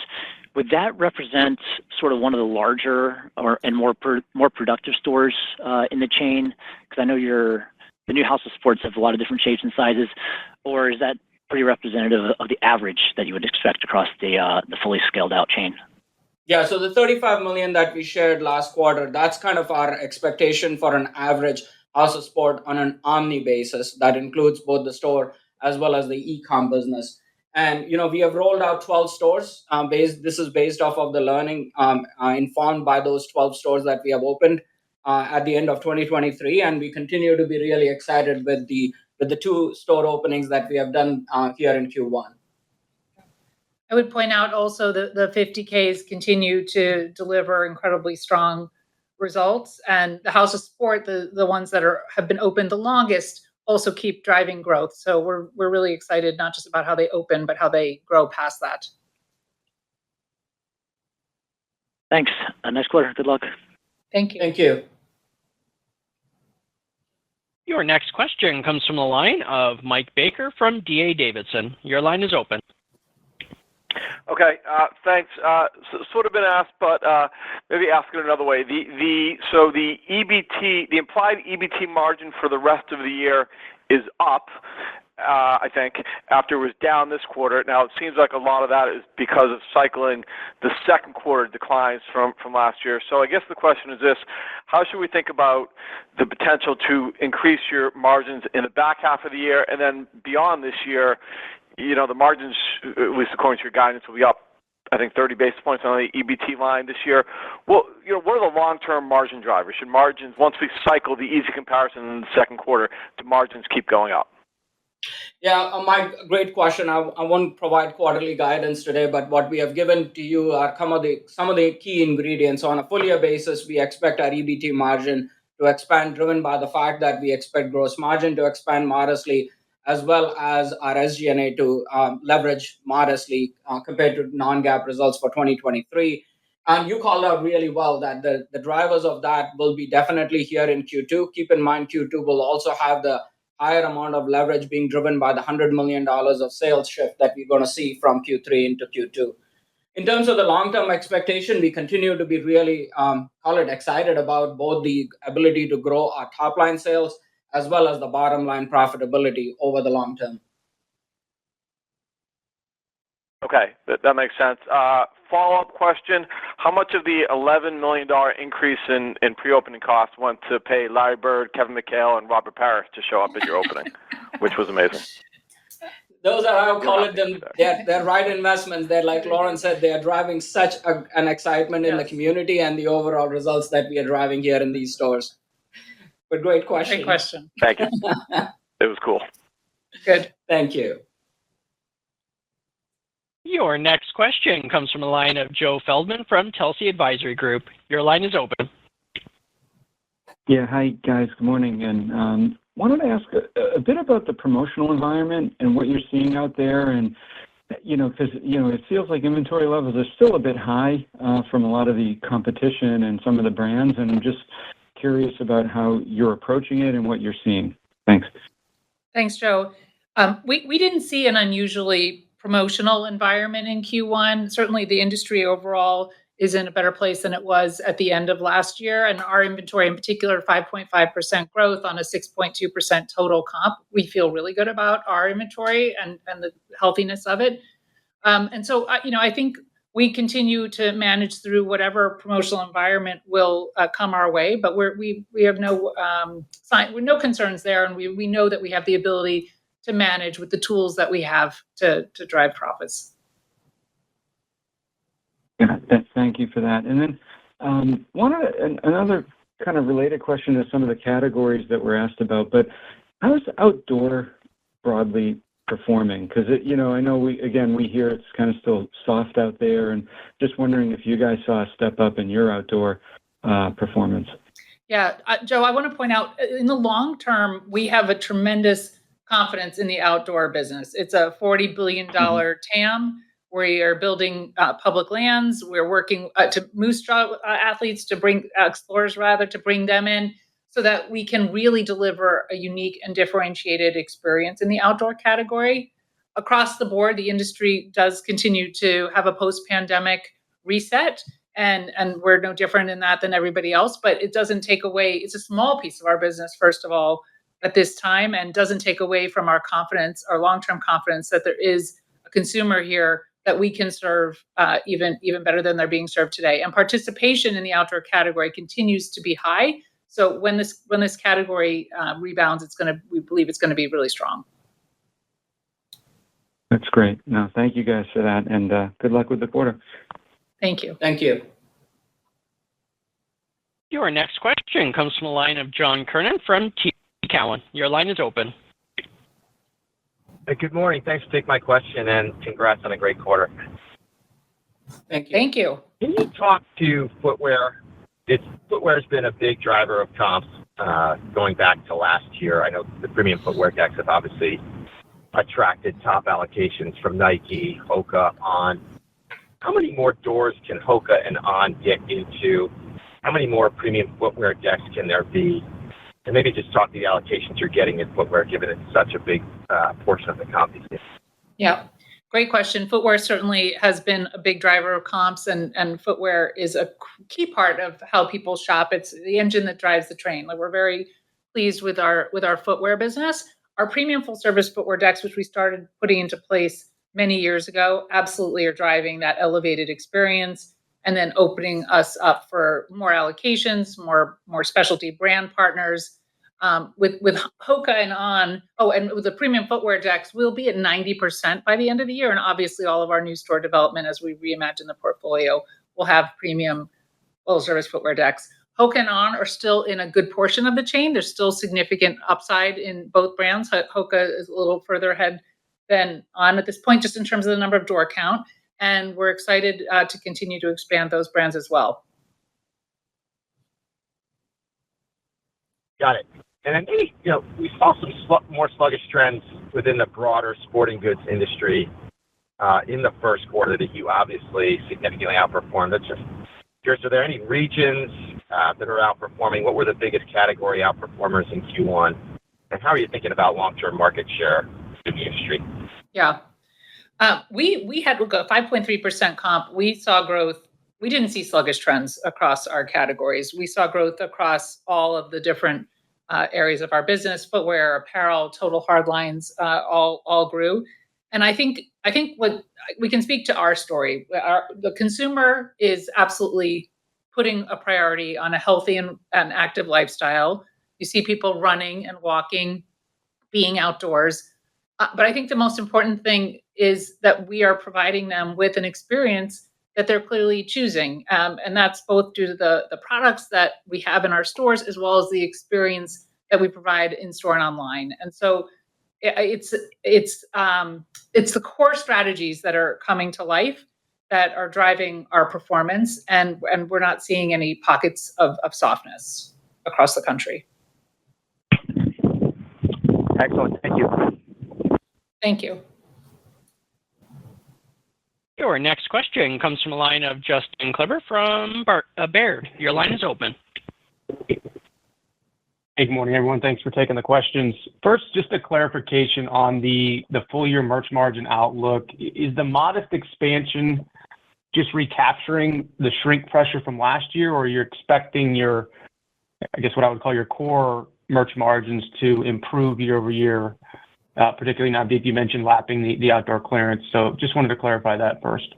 would that represent sort of one of the larger and more productive stores in the chain? Because I know the new House of Sports have a lot of different shapes and sizes, or is that pretty representative of the average that you would expect across the fully scaled out chain? Yeah, so the 35 million that we shared last quarter, that's kind of our expectation for an average House of Sport on an omni basis. That includes both the store as well as the e-com business. And, we have rolled out 12 stores. This is based off of the learning informed by those 12 stores that we have opened at the end of 2023. And we continue to be really excited with the 2 store openings that we have done here in Q1. I would point out also that the 50Ks continue to deliver incredibly strong results, and the House of Sport, the ones that have been open the longest, also keep driving growth. So we're really excited, not just about how they open, but how they grow past that. Thanks. Nice quarter. Good luck. Thank you. Thank you. Your next question comes from the line of Mike Baker from D.A. Davidson. Your line is open. Okay, thanks. Sort of been asked, but maybe ask it another way. So the EBT, the implied EBT margin for the rest of the year is up, I think, after it was down this quarter. Now, it seems like a lot of that is because of cycling the second quarter declines from last year. So I guess the question is this: how should we think about the potential to increase your margins in the back half of the year, and then beyond this year? The margins, at least according to your guidance, will be up, I think, 30 basis points on the EBT line this year. Well, what are the long-term margin drivers? Should margins, once we cycle the easy comparison in the second quarter, do margins keep going up? Yeah, Mike, great question. I won't provide quarterly guidance today, but what we have given to you are some of the key ingredients. On a full year basis, we expect our EBT margin to expand, driven by the fact that we expect gross margin to expand modestly, as well as our SG&A to leverage modestly compared to non-GAAP results for 2023. And you called out really well that the drivers of that will be definitely here in Q2. Keep in mind, Q2 will also have the higher amount of leverage being driven by the $100 million of sales shift that we're going to see from Q3 into Q2. In terms of the long-term expectation, we continue to be really, excited about both the ability to grow our top-line sales as well as the bottom-line profitability over the long term. Okay, that makes sense. Follow-up question: how much of the $11 million increase in pre-opening costs went to pay Larry Bird, Kevin McHale, and Robert Parrish to show up at your opening, which was amazing? Those are, I'll call it them, they're right investments. They're, like Lauren said, they are driving such an excitement in the community and the overall results that we are driving here in these stores. But great question. Great question. Thank you. It was cool. Good. Thank you. Your next question comes from the line of Joe Feldman from Telsey Advisory Group. Your line is open. Yeah, hi guys, good morning. And wanted to ask a bit about the promotional environment and what you're seeing out there. And, because, it feels like inventory levels are still a bit high from a lot of the competition and some of the brands. And I'm just curious about how you're approaching it and what you're seeing. Thanks. Thanks, Joe. We didn't see an unusually promotional environment in Q1. Certainly the industry overall is in a better place than it was at the end of last year. And our inventory in particular, 5.5% growth on a 6.2% total comp. We feel really good about our inventory and the healthiness of it. And so, I think we continue to manage through whatever promotional environment will come our way, but we have no concerns there. And we know that we have the ability to manage with the tools that we have to drive profits. Yeah, thank you for that. And then another kind of related question to some of the categories that were asked about, but how is outdoor broadly performing? Because, I know we hear it's kind of still soft out there, and just wondering if you guys saw a step up in your outdoor performance. Yeah, Joe, I want to point out, in the long term, we have a tremendous confidence in the outdoor business. It's a $40 billion TAM. We are building public lands. We're working to Moose Jaw athletes to bring explorers to bring them in so that we can really deliver a unique and differentiated experience in the outdoor category. Across the board, the industry does continue to have a post-pandemic reset, and we're no different in that than everybody else, but it doesn't take away, it's a small piece of our business, first of all, at this time, and doesn't take away from our confidence, our long-term confidence that there is a consumer here that we can serve even better than they're being served today. And participation in the outdoor category continues to be high. So when this category rebounds, we believe it's going to be really strong. That's great. No, thank you guys for that, and good luck with the quarter. Thank you. Thank you. Your next question comes from the line of John Kernan from TD Cowen. Your line is open. Good morning. Thanks for taking my question, and congrats on a great quarter. Thank you. Thank you. Can you talk to footwear? Footwear's been a big driver of comps going back to last year. I know the premium footwear decks have obviously attracted top allocations from Nike, Hoka, On. How many more doors can Hoka and On get into? How many more premium footwear decks can there be? And maybe just talk to the allocations you're getting in footwear, given it's such a big portion of the comp these days. Yeah, great question. Footwear certainly has been a big driver of comps, and footwear is a key part of how people shop. It's the engine that drives the train. Like, we're very pleased with our footwear business. Our premium full service footwear decks, which we started putting into place many years ago, absolutely are driving that elevated experience, and then opening us up for more allocations, more specialty brand partners. With Hoka and On, and with the premium footwear decks, we'll be at 90% by the end of the year. And obviously all of our new store development, as we reimagine the portfolio, will have premium full service footwear decks. Hoka and On are still in a good portion of the chain. There's still significant upside in both brands. Hoka is a little further ahead than On at this point, just in terms of the number of door count. And we're excited to continue to expand those brands as well. Got it. And then maybe, we saw some more sluggish trends within the broader sporting goods industry in the first quarter that you obviously significantly outperformed. That's just curious, are there any regions that are outperforming? What were the biggest category outperformers in Q1? And how are you thinking about long-term market share in the industry? Yeah. We had a 5.3% comp. We saw growth. We didn't see sluggish trends across our categories. We saw growth across all of the different areas of our business: footwear, apparel, total hard lines, all grew. And I think what we can speak to our story. The consumer is absolutely putting a priority on a healthy and active lifestyle. You see people running and walking, being outdoors. But I think the most important thing is that we are providing them with an experience that they're clearly choosing. And that's both due to the products that we have in our stores, as well as the experience that we provide in store and online. And so it's the core strategies that are coming to life that are driving our performance, and we're not seeing any pockets of softness across the country. Excellent. Thank you. Thank you. Your next question comes from a line of Justin Kleber from Baird. Your line is open. Hey, good morning, everyone. Thanks for taking the questions. First, just a clarification on the full year merch margin outlook. Is the modest expansion just recapturing the shrink pressure from last year, or you're expecting your, I guess what I would call your core merch margins to improve year over year, particularly now that you mentioned lapping the outdoor clearance. So just wanted to clarify that first.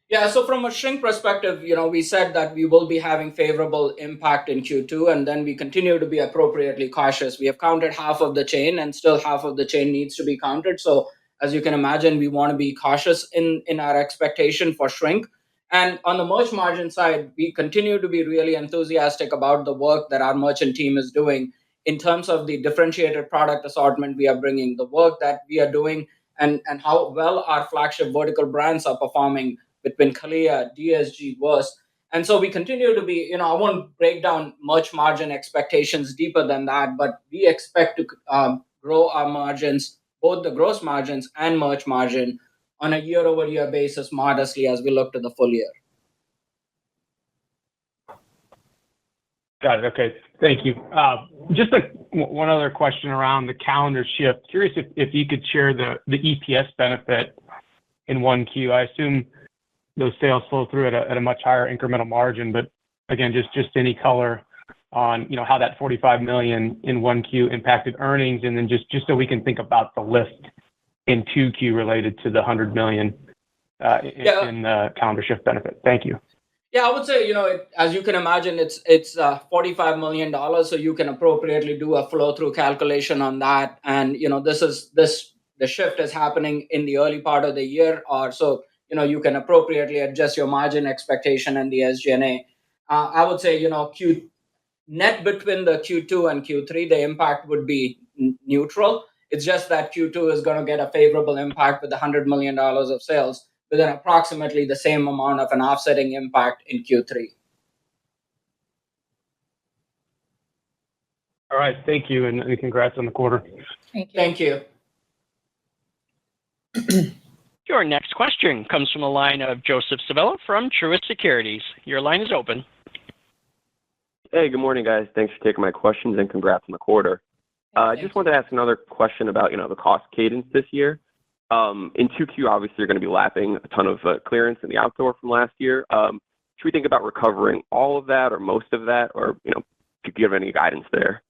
Yeah, so from a shrink perspective, we said that we will be having favorable impact in Q2, and then we continue to be appropriately cautious. We have counted half of the chain, and still half of the chain needs to be counted. So as you can imagine, we want to be cautious in our expectation for shrink. And on the merch margin side, we continue to be really enthusiastic about the work that our merchant team is doing in terms of the differentiated product assortment we are bringing, the work that we are doing, and how well our flagship vertical brands are performing between Kalia, DSG, Wurst. And so we continue to be, I won't break down merch margin expectations deeper than that, but we expect to grow our margins, both the gross margins and merch margin, on a year-over-year basis modestly as we look to the full year. Got it. Okay. Thank you. Just one other question around the calendar shift. Curious if you could share the EPS benefit in 1Q. I assume those sales flow through at a much higher incremental margin, but again, just any color on how that $45 million in 1Q impacted earnings, and then just so we can think about the lift in 2Q related to the $100 million in the calendar shift benefit. Thank you. Yeah, I would say, as you can imagine, it's $45 million, so you can appropriately do a flow-through calculation on that. And, the shift is happening in the early part of the year, or so, you can appropriately adjust your margin expectation and the SG&A. I would say, net between the Q2 and Q3, the impact would be neutral. It's just that Q2 is going to get a favorable impact with the $100 million of sales, but then approximately the same amount of an offsetting impact in Q3. All right. Thank you, and congrats on the quarter. Thank you. Your next question comes from a line of Joseph Civello from Truist Securities. Your line is open. Hey, good morning, guys. Thanks for taking my questions, and congrats on the quarter. I just wanted to ask another question about, the cost cadence this year. In 2Q, obviously, you're going to be lapping a ton of clearance in the outdoor from last year. Should we think about recovering all of that or most of that, or, could you give any guidance there?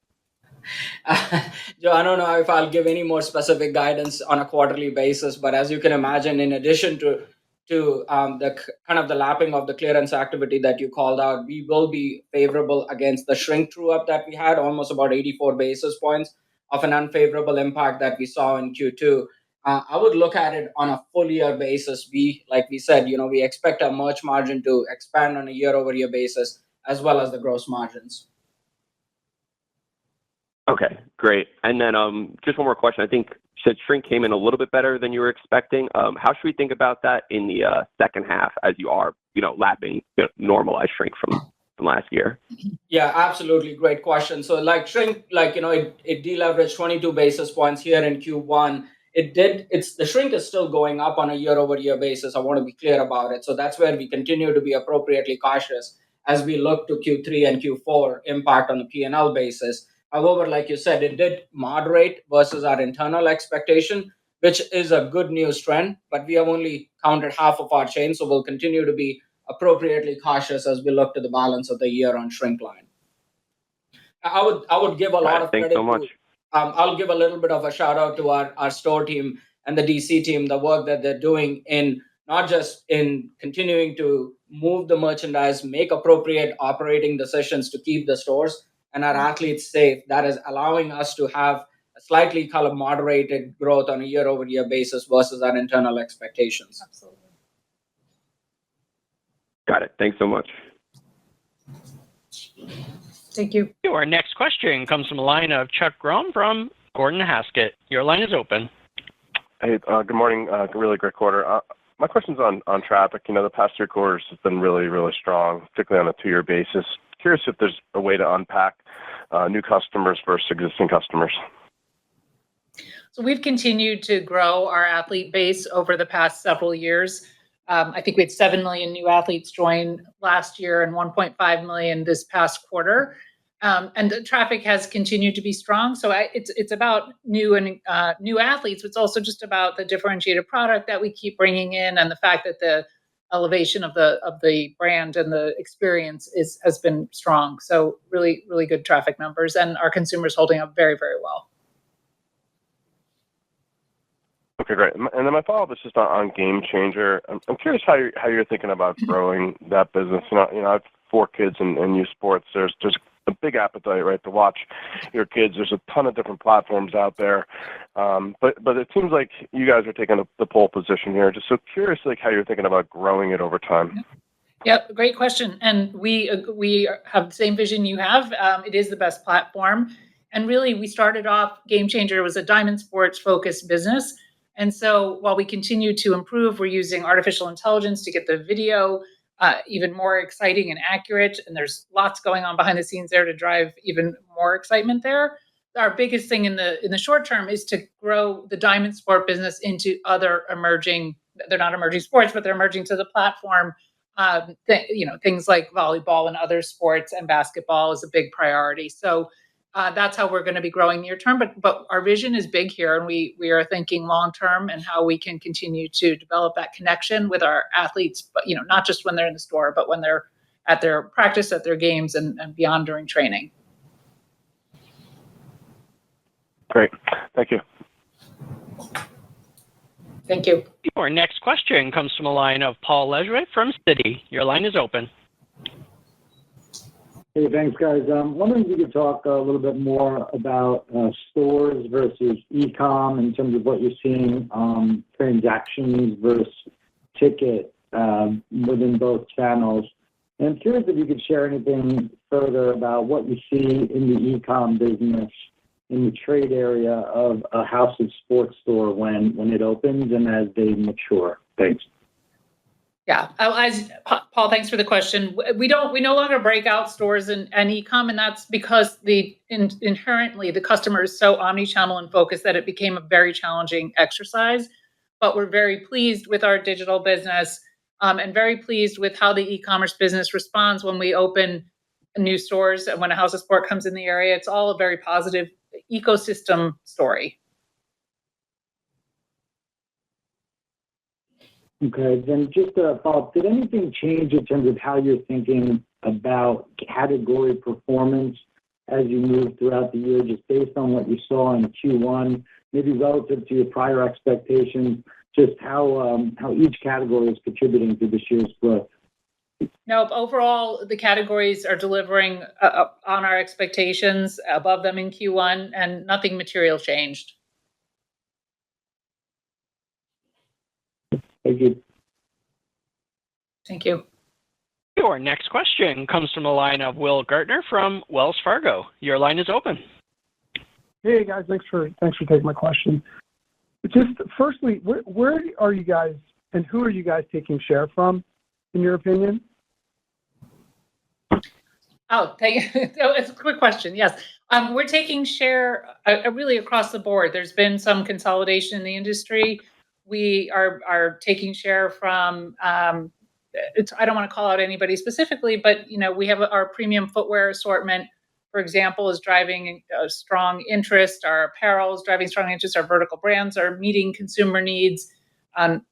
Joe, I don't know if I'll give any more specific guidance on a quarterly basis, but as you can imagine, in addition to the kind of the lapping of the clearance activity that you called out, we will be favorable against the shrink true-up that we had, almost about 84 basis points of an unfavorable impact that we saw in Q2. I would look at it on a full year basis. Like we said, we expect our merch margin to expand on a year-over-year basis, as well as the gross margins. Okay, great. And then just one more question. I think you said shrink came in a little bit better than you were expecting. How should we think about that in the second half as you are, lapping normalized shrink from last year? Yeah, absolutely. Great question. So like shrink, it deleveraged 22 basis points here in Q1. The shrink is still going up on a year-over-year basis. I want to be clear about it. So that's where we continue to be appropriately cautious as we look to Q3 and Q4 impact on the P&L basis. However, like you said, it did moderate versus our internal expectation, which is a good news trend, but we have only counted half of our chain, so we'll continue to be appropriately cautious as we look to the balance of the year on shrink line. I would give a lot of credit. Thanks so much. I'll give a little bit of a shout out to our store team and the DC team, the work that they're doing in not just in continuing to move the merchandise, make appropriate operating decisions to keep the stores and our athletes safe. That is allowing us to have a slightly kind of moderated growth on a year-over-year basis versus our internal expectations. Absolutely. Got it. Thanks so much. Thank you. Our next question comes from a line of Chuck Grom from Gordon Haskett. Your line is open. Hey, good morning. Really great quarter. My question's on traffic. The past 3 quarters have been really, really strong, particularly on a 2-year basis. Curious if there's a way to unpack new customers versus existing customers. So we've continued to grow our athlete base over the past several years. I think we had 7 million new athletes join last year and 1.5 million this past quarter. And the traffic has continued to be strong. So it's about new athletes. It's also just about the differentiated product that we keep bringing in, and the fact that the elevation of the brand and the experience has been strong. So really, really good traffic numbers, and our consumers holding up very, very well. Okay, great. And then my follow-up is just on Game Changer. I'm curious how you're thinking about growing that business. I have 4 kids in youth sports. There's a big appetite, right, to watch your kids. There's a ton of different platforms out there, but it seems like you guys are taking the pole position here. Just so curious, how you're thinking about growing it over time. Yep, great question. And we have the same vision you have. It is the best platform, and really, we started off Game Changer was a diamond sports focused business. And so while we continue to improve, we're using artificial intelligence to get the video even more exciting and accurate. And there's lots going on behind the scenes there to drive even more excitement there. Our biggest thing in the short term is to grow the diamond sport business into other emerging, they're not emerging sports, but they're emerging to the platform. Things like volleyball and other sports, and basketball is a big priority. So that's how we're going to be growing near term, but our vision is big here, and we are thinking long term and how we can continue to develop that connection with our athletes, but not just when they're in the store, but when they're at their practice, at their games, and beyond during training. Great, thank you. Thank you. Your next question comes from a line of Paul Lejuez from Citi. Your line is open. Hey, thanks, guys. Wondering if you could talk a little bit more about stores versus e-com in terms of what you're seeing, transactions versus ticket within both channels. And I'm curious if you could share anything further about what you see in the e-com business in the trade area of a House of Sport store when it opens and as they mature. Thanks. Yeah, Paul, thanks for the question. We no longer break out stores and e-com, and that's because inherently the customer is so omni-channel and focused that it became a very challenging exercise. But we're very pleased with our digital business, and very pleased with how the e-commerce business responds when we open new stores and when a House of Sport comes in the area. It's all a very positive ecosystem story. Okay, then just a follow-up, did anything change in terms of how you're thinking about category performance as you move throughout the year, just based on what you saw in Q1, maybe relative to your prior expectations, just how each category is contributing to this year's growth? No, overall, the categories are delivering on our expectations, above them in Q1, and nothing material changed. Thank you. Thank you. Your next question comes from the line of Will Gartner from Wells Fargo. Your line is open. Hey guys, thanks for taking my question. Just firstly, where are you guys and who are you guys taking share from, in your opinion? Oh, thank you. It's a quick question. Yes, we're taking share really across the board. There's been some consolidation in the industry. We are taking share from. I don't want to call out anybody specifically, but we have our premium footwear assortment, for example, is driving a strong interest. Our apparel is driving strong interest. Our vertical brands are meeting consumer needs.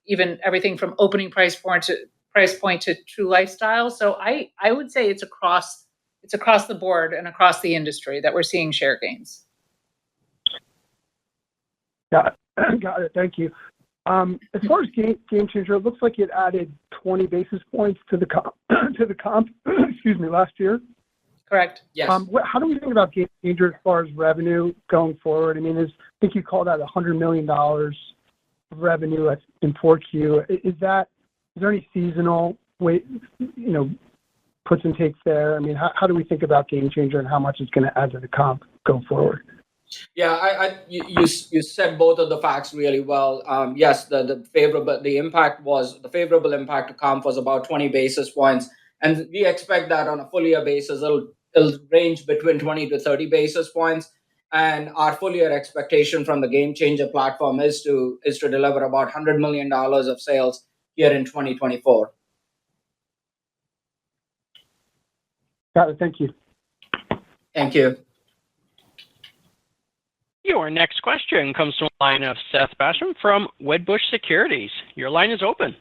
Even everything from opening price point to true lifestyle. So I would say it's across the board and across the industry that we're seeing share gains. Got it. Thank you. As far as game changer, it looks like it added 20 basis points to the comp. Excuse me, last year. Correct. Yes. How do we think about game changer as far as revenue going forward? I mean, I think you called out $100 million of revenue in 4Q. Is there any seasonal puts and takes there? I mean, how do we think about game changer and how much it's going to add to the comp going forward? Yeah, you said both of the facts really well. Yes, the favorable impact to comp was about 20 basis points, and we expect that on a full year basis it'll range between 20 to 30 basis points. And our full year expectation from the Game Changer platform is to deliver about $100 million of sales here in 2024. Got it. Thank you. Thank you. Your next question comes from the line of Seth Basham from Wedbush Securities. Your line is open.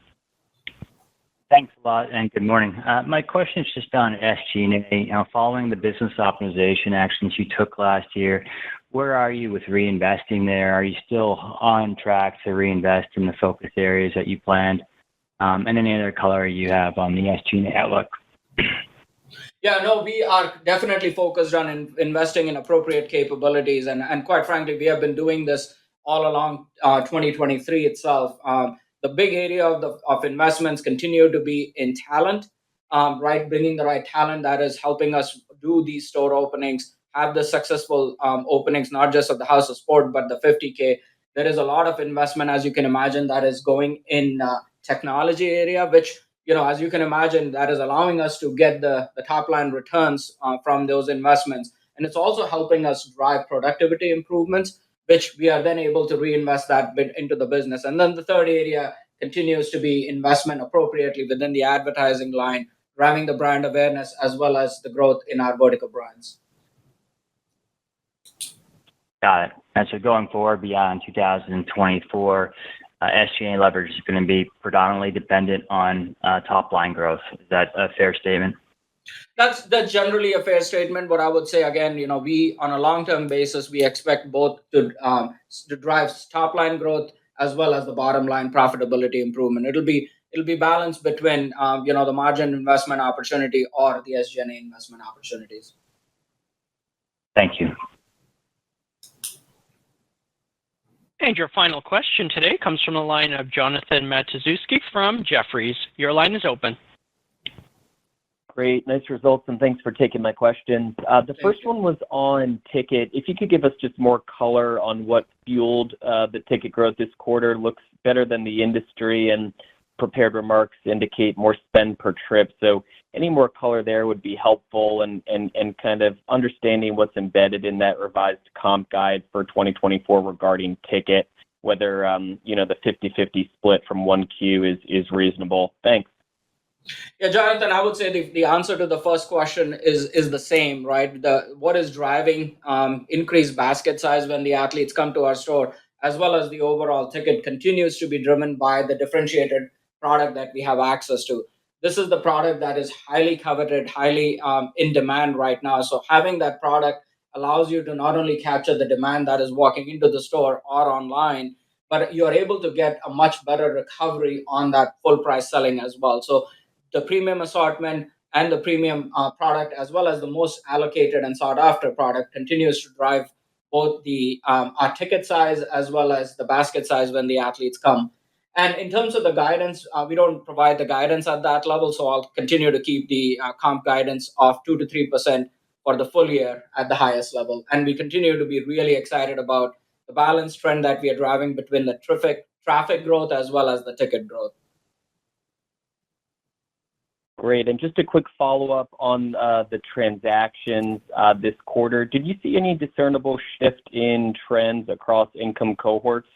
Thanks a lot, and good morning. My question is just on SG&A. Following the business optimization actions you took last year, where are you with reinvesting there? Are you still on track to reinvest in the focus areas that you planned? And any other color you have on the SG&A outlook? Yeah, no, we are definitely focused on investing in appropriate capabilities. And quite frankly, we have been doing this all along 2023 itself. The big area of investments continue to be in talent, right? Bringing the right talent that is helping us do these store openings, have the successful openings, not just of the House of Sport, but the 50K. There is a lot of investment, as you can imagine, that is going in technology area, which, as you can imagine, that is allowing us to get the top line returns from those investments. And it's also helping us drive productivity improvements, which we are then able to reinvest that bit into the business. And then the third area continues to be investment appropriately within the advertising line, driving the brand awareness as well as the growth in our vertical brands. Got it. And so going forward beyond 2024, SG&A leverage is going to be predominantly dependent on top line growth. Is that a fair statement? That's generally a fair statement. But I would say again, we on a long-term basis, we expect both to drive top line growth as well as the bottom line profitability improvement. It'll be balanced between the margin investment opportunity or the SG&A investment opportunities. Thank you. And your final question today comes from the line of Jonathan Matuszewski from Jefferies. Your line is open. Great. Nice results, and thanks for taking my questions. The first one was on ticket. If you could give us just more color on what fueled the ticket growth this quarter. Looks better than the industry, and prepared remarks indicate more spend per trip. So any more color there would be helpful, and kind of understanding what's embedded in that revised comp guide for 2024 regarding ticket, whether the 50-50 split from 1Q is reasonable. Thanks. Yeah, Jonathan, I would say the answer to the first question is the same, right? What is driving increased basket size when the athletes come to our store, as well as the overall ticket, continues to be driven by the differentiated product that we have access to. This is the product that is highly coveted, highly in demand right now. So having that product allows you to not only capture the demand that is walking into the store or online, but you're able to get a much better recovery on that full price selling as well. So the premium assortment and the premium product, as well as the most allocated and sought after product, continues to drive both our ticket size as well as the basket size when the athletes come. And in terms of the guidance, we don't provide the guidance at that level, so I'll continue to keep the comp guidance of 2 to 3% for the full year at the highest level. And we continue to be really excited about the balanced trend that we are driving between the traffic growth as well as the ticket growth. Great. And just a quick follow-up on the transactions this quarter. Did you see any discernible shift in trends across income cohorts?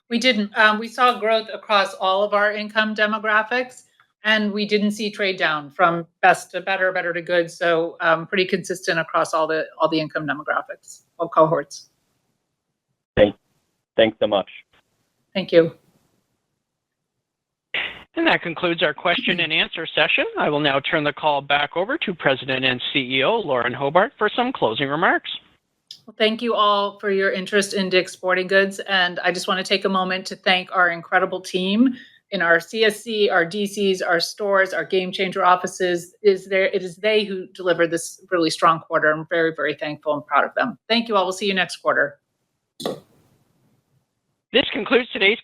We didn't. We saw growth across all of our income demographics, and we didn't see trade down from best to better, better to good. So pretty consistent across all the income demographics, all cohorts. Thanks so much. Thank you. And that concludes our question and answer session. I will now turn the call back over to President and CEO Lauren Hobart for some closing remarks. Well, thank you all for your interest in DICK'S Sporting Goods. And I just want to take a moment to thank our incredible team in our CSC, our DCs, our stores, our Game Changer offices. It is they who delivered this really strong quarter. I'm very, very thankful and proud of them. Thank you all. We'll see you next quarter. This concludes today's